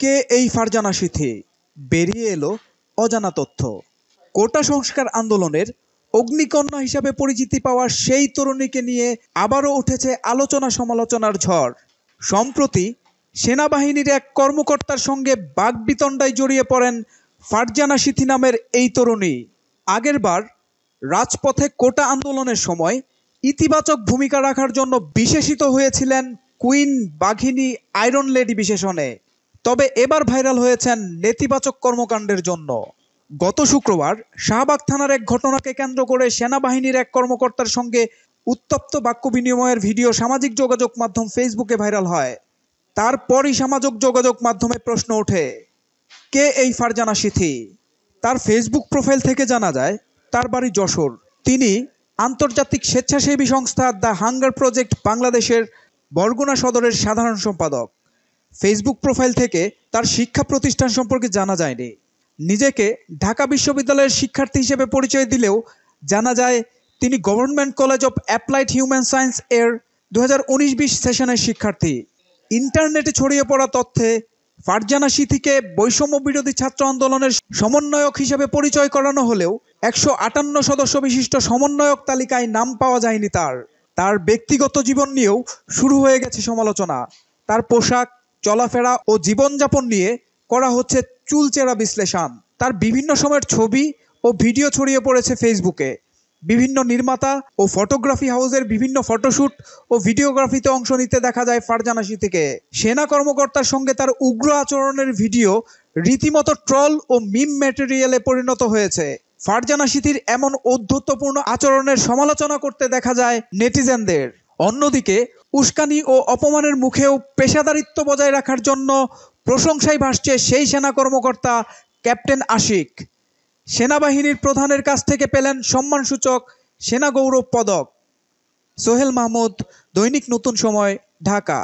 কে এই ফারজানা সিথি? বেরিয়ে এলো অজানা তথ্য। কোটা সংস্কার আন্দোলনের অগ্নিকন্যা হিসাবে পরিচিতি পাওয়া সেই তরুণীকে নিয়ে আবারও উঠেছে আলোচনা সমালোচনার ঝড়। সম্প্রতি সেনাবাহিনীর এক কর্মকর্তার সঙ্গে বাগবিতণ্ডায় জড়িয়ে পড়েন ফারজানা সিথি নামের এই তরুণী। আগেরবার রাজপথে কোটা আন্দোলনের সময় ইতিবাচক ভূমিকা রাখার জন্য বিশেষিত হয়েছিলেন কুইন বাঘিনী আয়রন লেডি বিশেষণে। তবে এবার ভাইরাল হয়েছেন নেতিবাচক কর্মকাণ্ডের জন্য। গত শুক্রবার শাহবাগ থানার এক ঘটনাকে কেন্দ্র করে সেনাবাহিনীর এক কর্মকর্তার সঙ্গে উত্তপ্ত বাক্য বিনিময়ের ভিডিও সামাজিক যোগাযোগ মাধ্যম ফেসবুকে ভাইরাল হয়। তারপরই সামাজিক যোগাযোগ মাধ্যমে প্রশ্ন ওঠে, কে এই ফারজানা সিথি? তার ফেসবুক প্রোফাইল থেকে জানা যায় তার বাড়ি যশোর। তিনি আন্তর্জাতিক স্বেচ্ছাসেবী সংস্থা দ্য হাঙ্গার প্রজেক্ট বাংলাদেশের বরগুনা সদরের সাধারণ সম্পাদক। ফেসবুক প্রোফাইল থেকে তার শিক্ষা প্রতিষ্ঠান সম্পর্কে জানা যায়নি। নিজেকে ঢাকা বিশ্ববিদ্যালয়ের শিক্ষার্থী হিসেবে পরিচয় দিলেও জানা যায় তিনি government college of applied human science এর 2019-20 সেশনের শিক্ষার্থী। ইন্টারনেটে ছড়িয়ে পড়া তথ্যে ফারজানা সিথিকে বৈষম্য বিরোধী ছাত্র আন্দোলনের সমন্বয়ক হিসেবে পরিচয় করানো হলেও 158 সদস্য বিশিষ্ট সমন্বয়ক তালিকায় নাম পাওয়া যায়নি তার ব্যক্তিগত জীবন নিয়েও শুরু হয়ে গেছে সমালোচনা। তার পোশাক, চলাফেরা ও জীবনযাপন নিয়ে করা হচ্ছে চুলচেরা বিশ্লেষণ। তার বিভিন্ন সময়ের ছবি ও ভিডিও ছড়িয়ে পড়েছে ফেসবুকে। বিভিন্ন নির্মাতা ও ফটোগ্রাফি হাউসের বিভিন্ন ফটোশুট ও ভিডিওগ্রাফিতে অংশ নিতে দেখা যায় ফারজানা সিথিকে। সেনা কর্মকর্তার সঙ্গে তার উগ্র আচরণের ভিডিও রীতিমতো ট্রল ও মিম ম্যাটেরিয়ালে পরিণত হয়েছে। ফারজানা সিথির এমন ঔদ্ধত্যপূর্ণ আচরণের সমালোচনা করতে দেখা যায় নেটিজেনদের। অন্যদিকে উস্কানি ও অপমানের মুখেও পেশাদারিত্ব বজায় রাখার জন্য প্রশংসায় ভাসছে সেই সেনা কর্মকর্তা ক্যাপ্টেন আশিক। সেনাবাহিনীর প্রধানের কাছ থেকে পেলেন সম্মানসূচক সেনা গৌরব পদক। সোহেল মাহমুদ, দৈনিক নতুন সময়, ঢাকা।